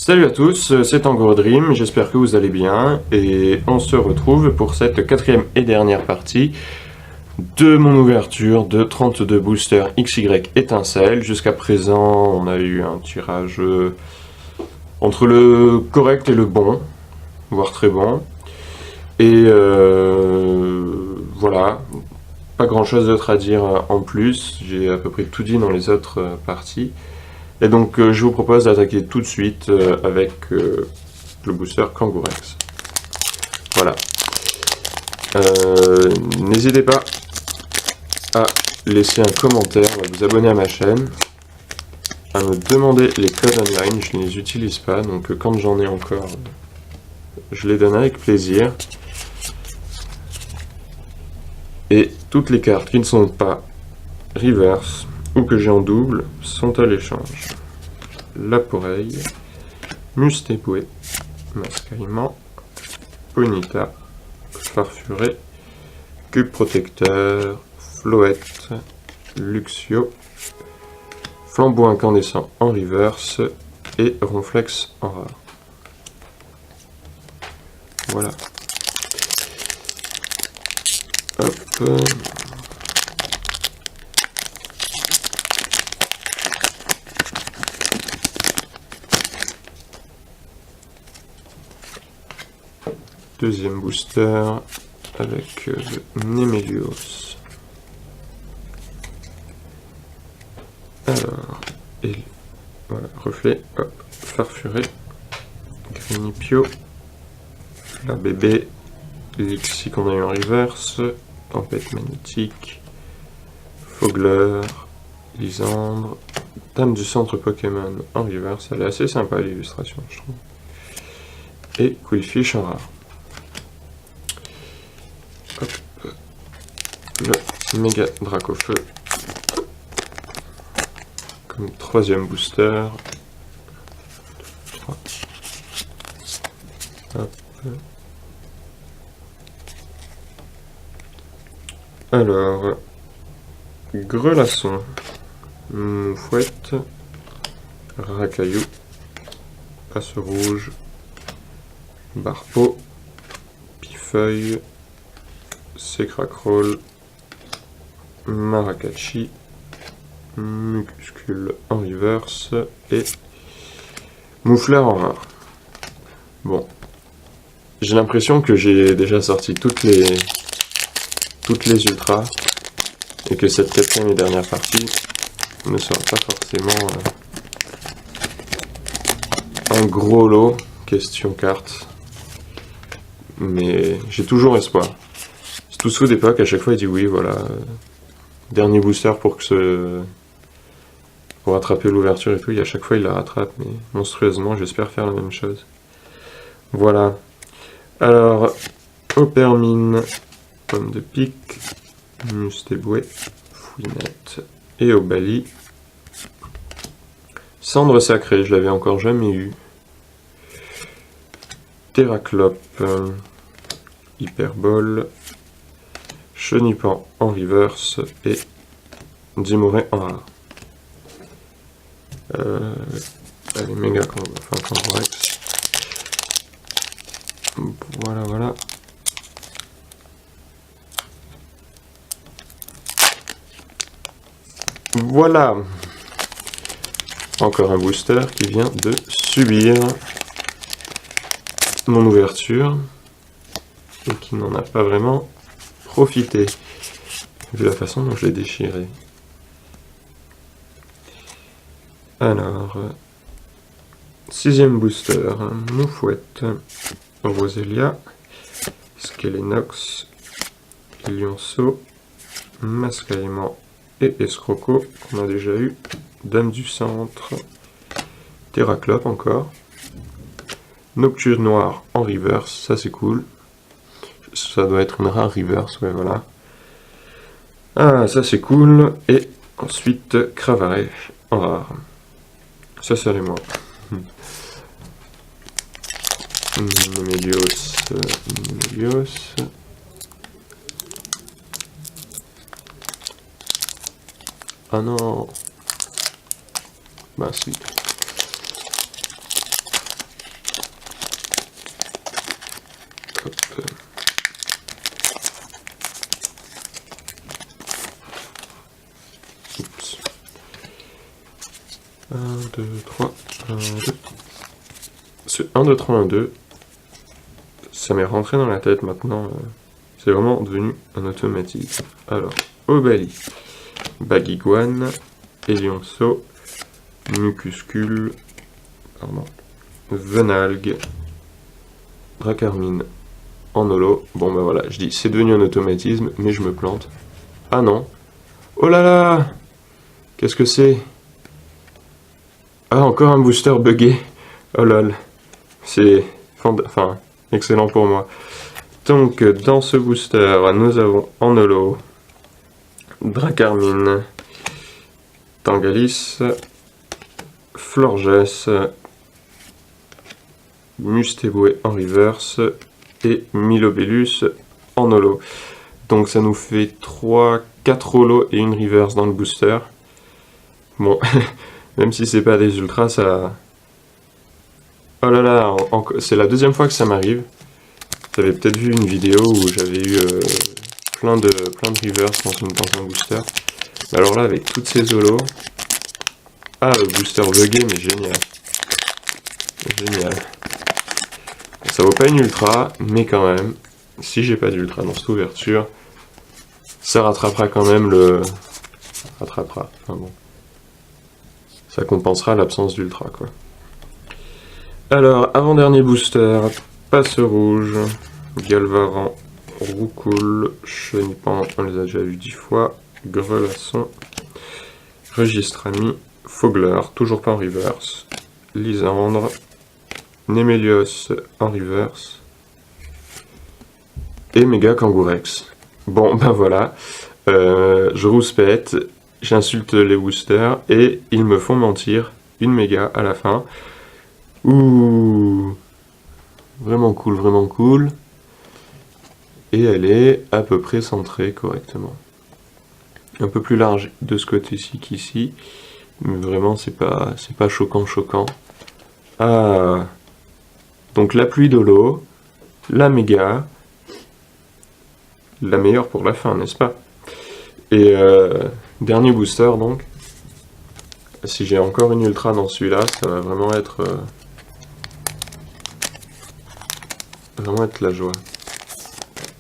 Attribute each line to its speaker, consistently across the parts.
Speaker 1: Salut à tous, c'est Angro Dream, j'espère que vous allez bien et on se retrouve pour cette quatrième et dernière partie de mon ouverture de 32 boosters XY étincelle. Jusqu'à présent, on a eu un tirage entre le correct et le bon, voire très bon. Et voilà, pas grand chose d'autre à dire en plus, j'ai à peu près tout dit dans les autres parties. Et donc je vous propose d'attaquer tout de suite avec le booster Kangourex. Voilà. N'hésitez pas à laisser un commentaire, à vous abonner à ma chaîne, à me demander les codes online, je ne les utilise pas, donc quand j'en ai encore, je les donne avec plaisir. Et toutes les cartes qui ne sont pas reverse ou que j'ai en double sont à l'échange. Laporeille, Mustéboué, Mascaillement, Ponita, Farfuré, Cube Protecteur, Floette, Luxio, Flambeau Incandescent en reverse et Ronflex en rare. Voilà. Hop. Deuxième booster avec le Nemelios. Alors, et voilà, reflet, hop, Farfuré, Grinipio, la bébé, Lixi qu'on a eu en reverse, Tempête magnétique, Fogler, Lysandre, Dame du centre Pokémon en reverse, elle est assez sympa l'illustration je trouve. Et Quillfish en rare. Hop. Le méga Dracofeu comme troisième booster. Hop. Alors, Grelasson, Moufouette, Racaillou, Passe Rouge, Barpeau, Pifeuille, Secracroll, Maracatchi, Mucuscule en reverse et Moufleur en rare. Bon, j'ai l'impression que j'ai déjà sorti toutes les ultras et que cette quatrième et dernière partie ne sera pas forcément un gros lot question carte, mais j'ai toujours espoir. C'est tout saut d'époque, à chaque fois il dit oui, voilà, dernier booster pour rattraper l'ouverture et tout, et à chaque fois il la rattrape, mais monstrueusement, j'espère faire la même chose. Voilà. Alors, Opermine, Pomme de pique, Mustéboué, Fouinette et Obali. Cendre sacrée, je l'avais encore jamais eu. Terraclope, Hyperbole, Chenipan en reverse et Dimoré en rare. Allez, méga Kangourex. Voilà, voilà. Voilà. Encore un booster qui vient de subir mon ouverture et qui n'en a pas vraiment profité, vu la façon dont je l'ai déchiré. Alors, sixième booster, Moufouette, Roselia, Skelenox, Lionceau, Mascaillement et Escroco, qu'on a déjà eu, Dame du centre, Terraclope encore, Nocturne noire en reverse, ça c'est cool, ça doit être une rare reverse, ouais voilà. Ah, ça c'est cool, et ensuite Cravaret en rare. Ça serait moi. Nemelios. Ah non. Bah si. Hop. Oups. 1, 2, 3, 1, 2. Ce 1, 2, 3, 1, 2, ça m'est rentré dans la tête maintenant. C'est vraiment devenu un automatisme. Alors, Obali, Baguiguane, Elionceau, Mucuscule, pardon, Venalgue, Dracarmine, en holo. Bon ben voilà, je dis c'est devenu un automatisme, mais je me plante. Ah non. Oh là là! Qu'est-ce que c'est? Ah, encore un booster buggé. Oh lol. C'est enfin excellent pour moi. Donc dans ce booster, nous avons en holo Dracarmine, Tangalis, Florges, Mustéboué en reverse et Milobellus en holo. Donc ça nous fait 4 holos et une reverse dans le booster. Bon, même si c'est pas des ultras, ça... Oh là là, c'est la deuxième fois que ça m'arrive. Vous avez peut-être vu une vidéo où j'avais eu plein de reverse dans un booster. Mais alors là, avec toutes ces holos... Ah, le booster bugué, mais génial. Génial. Ça vaut pas une ultra, mais quand même, si j'ai pas d'ultra dans cette ouverture, ça rattrapera quand même le... Rattrapera, enfin bon. Ça compensera l'absence d'ultra, quoi. Alors, avant-dernier booster, Passe Rouge, Galvaran, Roucoule, Chenipan, on les a déjà vus 10 fois, Grelasson, Registrami, Fogler, toujours pas en reverse, Lysandre, Némélios en reverse, et Méga Kangourex. Bon, ben voilà, je rouspète, j'insulte les boosters, et ils me font mentir, une méga à la fin. Ouh, vraiment cool, vraiment cool. Et elle est à peu près centrée correctement. Un peu plus large de ce côté-ci qu'ici, mais vraiment c'est pas choquant. Ah, donc la pluie d'holo, la méga, la meilleure pour la fin, n'est-ce pas? Et dernier booster donc. Si j'ai encore une ultra dans celui-là, ça va vraiment être la joie.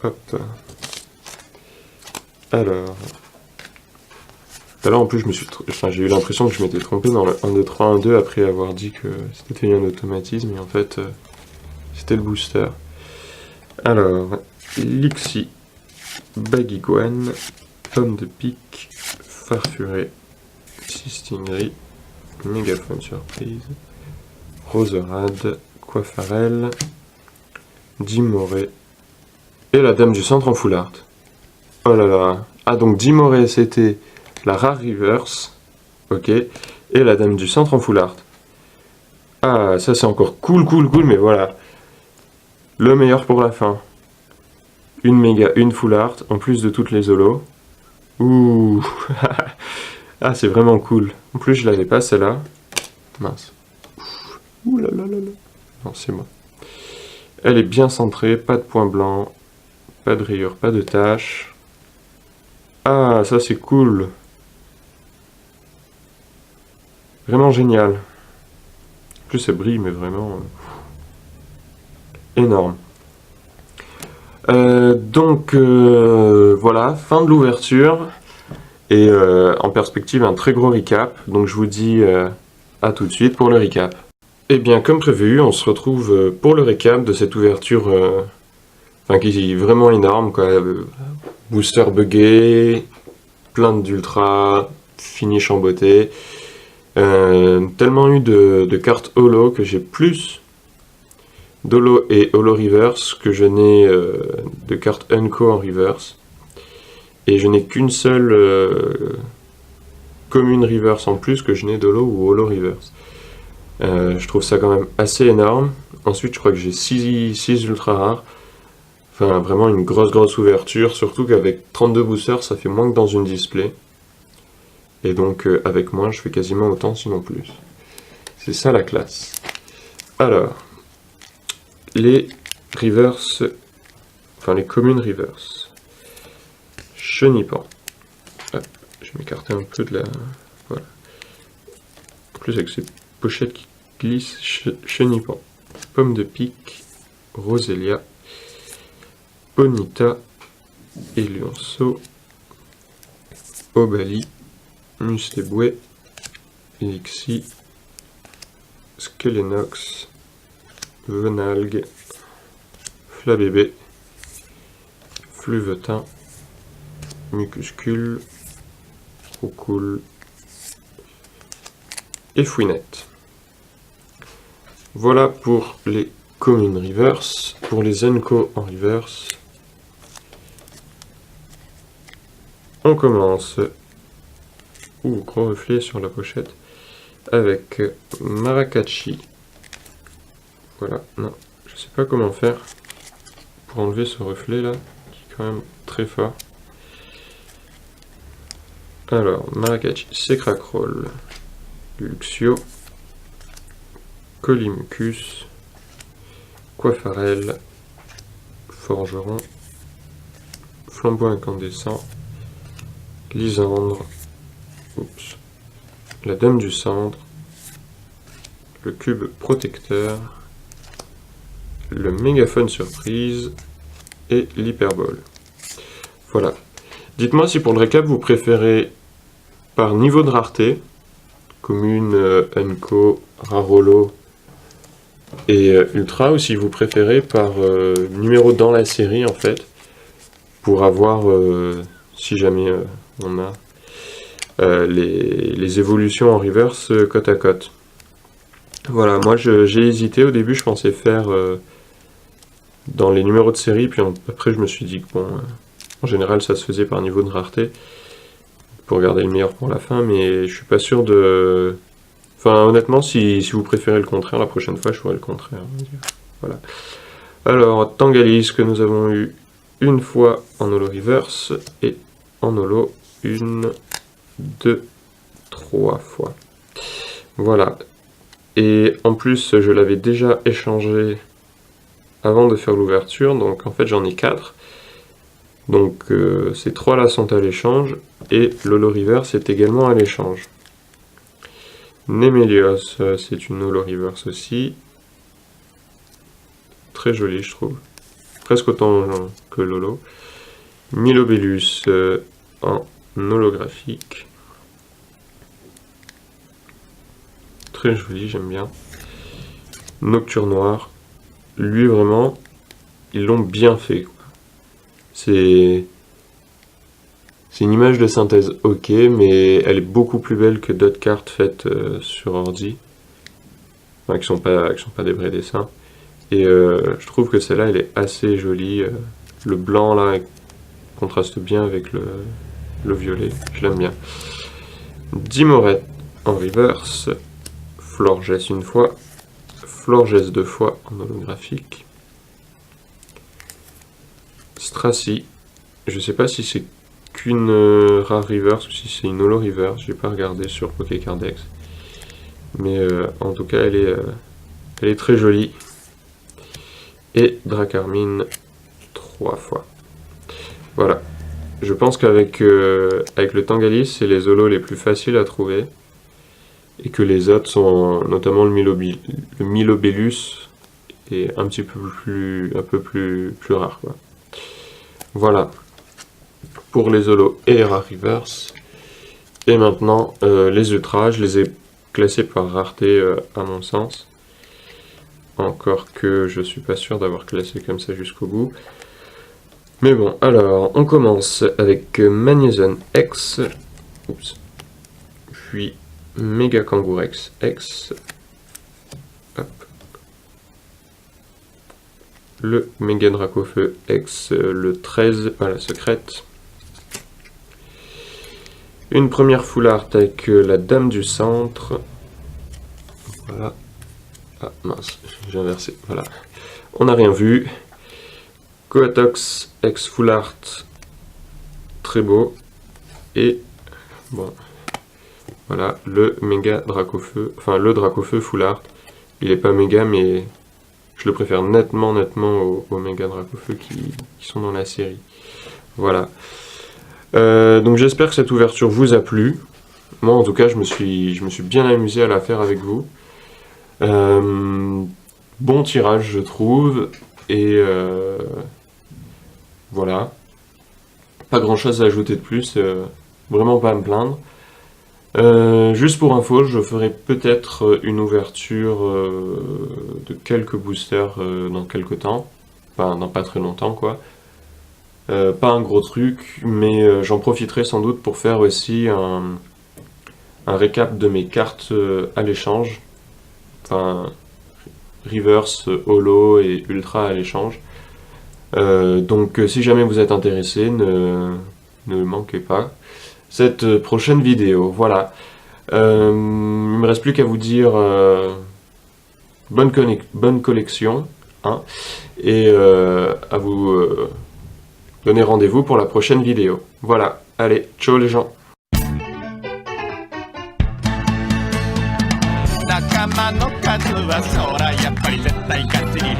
Speaker 1: Hop. Alors. Tout à l'heure en plus j'ai eu l'impression que je m'étais trompé dans le 1, 2, 3, 1, 2 après avoir dit que c'était un automatisme et en fait c'était le booster. Alors, Lixi, Baguiguane, Pomme de Pique, Farfuré, Sistingri, Mégaphone Surprise, Roserade, Coiffarel, Dimoré et la Dame du Centre en full art. Oh là là. Ah donc Dimoré c'était la rare reverse, ok, et la Dame du Centre en full art. Ah ça c'est encore cool, mais voilà. Le meilleur pour la fin. Une méga, une full art, en plus de toutes les holos. Ouh. Ah c'est vraiment cool. En plus je l'avais pas celle-là. Mince. Ouh là là là là. Non c'est moi. Elle est bien centrée, pas de points blancs, pas de rayures, pas de taches. Ah, ça c'est cool. Vraiment génial. En plus ça brille, mais vraiment... énorme. Donc voilà, fin de l'ouverture. Et en perspective, un très gros recap. Donc je vous dis à tout de suite pour le recap. Et bien, comme prévu, on se retrouve pour le récap de cette ouverture qui est vraiment énorme, quoi. Booster buggé, plein d'ultra, finish en beauté. Tellement eu de cartes holo que j'ai plus d'holo et holo reverse que je n'ai de cartes unco en reverse. Et je n'ai qu'une seule commune reverse en plus que je n'ai d'holo ou holo reverse. Je trouve ça quand même assez énorme. Ensuite, je crois que j'ai 6 ultra rares. Enfin, vraiment une grosse ouverture. Surtout qu'avec 32 boosters, ça fait moins que dans une display. Et donc, avec moins, je fais quasiment autant, sinon plus. C'est ça la classe. Alors, les reverse enfin les communes reverse. Chenipan. Hop, je vais m'écarter un peu de la... Voilà. En plus avec ces pochettes qui glissent, Chenipan. Pomme de pique, Roselia, Bonita, Elionceau, Obali, Mustéboué, Elixir, Skelenox, Venalgue, Flabébé, Fluvetin, Mucuscule, Roucoule et Fouinette. Voilà pour les communes reverse. Pour les Enco en reverse, on commence, gros reflet sur la pochette, avec Maracatchi. Voilà, non, je sais pas comment faire pour enlever ce reflet là, qui est quand même très fort. Alors, Maracatchi, Secracroll, Luxio, Colimucus, Coiffarel, Forgeron, Flambeau incandescent, Lysandre, oups, la Dame du Cendre, le Cube Protecteur, le Mégaphone Surprise et l'Hyperbole. Voilà. Dites-moi si pour le récap vous préférez par niveau de rareté, commune, Enco, Rarolo et Ultra, ou si vous préférez par numéro dans la série en fait, pour avoir, si jamais on a les évolutions en reverse côte à côte. Voilà, moi j'ai hésité au début, je pensais faire dans les numéros de série, puis après je me suis dit que bon, en général ça se faisait par niveau de rareté, pour garder le meilleur pour la fin, mais je suis pas sûr de... Enfin honnêtement, si vous préférez le contraire, la prochaine fois je ferai le contraire. Voilà. Alors, Tangalis que nous avons eu une fois en holo reverse, et en holo une, deux, trois fois. Voilà. Et en plus, je l'avais déjà échangé avant de faire l'ouverture, donc en fait j'en ai 4. Donc ces 3 là sont à l'échange, et l'holo reverse est également à l'échange. Nemelios, c'est une holo reverse aussi. Très jolie je trouve. Presque autant que l'holo. Milobellus en holographique. Très joli, j'aime bien. Nocturne Noir. Lui vraiment, ils l'ont bien fait. C'est une image de synthèse ok, mais elle est beaucoup plus belle que d'autres cartes faites sur ordi. Enfin, qui sont pas des vrais dessins. Et je trouve que celle-là, elle est assez jolie. Le blanc là contraste bien avec le violet. Je l'aime bien. Dimorette en reverse. Florges une fois. Florges 2 fois en holographique. Stracy. Je sais pas si c'est qu'une rare reverse ou si c'est une holo reverse. J'ai pas regardé sur Pokécardex. Mais en tout cas, elle est très jolie. Et Dracarmine 3 fois. Voilà. Je pense qu'avec avec le Tangalis, c'est les holos les plus faciles à trouver. Et que les autres sont, notamment le Milobellus, est un petit peu plus rare, quoi. Voilà. Pour les holos et les rares reverse. Et maintenant, les ultras, je les ai classés par rareté, à mon sens. Encore que je suis pas sûr d'avoir classé comme ça jusqu'au bout. Mais bon, alors, on commence avec Magnézone X. Oups. Puis Méga Kangourex X. Hop. Le Méga Dracofeu X, le 13 à la secrète. Une première full art avec la Dame du Centre. Voilà. Ah mince, j'ai inversé. Voilà. On n'a rien vu. Coatox X full art. Très beau. Et bon. Voilà, le méga Dracofeu. Enfin, le Dracofeu full art. Il est pas méga, mais Je le préfère nettement aux méga Dracofeu qui sont dans la série. Voilà. Donc j'espère que cette ouverture vous a plu. Moi en tout cas je me suis bien amusé à la faire avec vous. Bon tirage je trouve. Et voilà. Pas grand chose à ajouter de plus. Vraiment pas à me plaindre. Juste pour info, je ferai peut-être une ouverture de quelques boosters dans quelques temps. Enfin, dans pas très longtemps, quoi. Pas un gros truc, mais j'en profiterai sans doute pour faire aussi un récap de mes cartes à l'échange. Enfin, Reverse, Holo et Ultra à l'échange. Donc si jamais vous êtes intéressé, ne manquez pas cette prochaine vidéo. Voilà. Il me reste plus qu'à vous dire bonne collection, hein, et à vous donner rendez-vous pour la prochaine vidéo. Voilà. Allez, ciao les gens. 仲間の数はそらやっぱり絶対勝ちに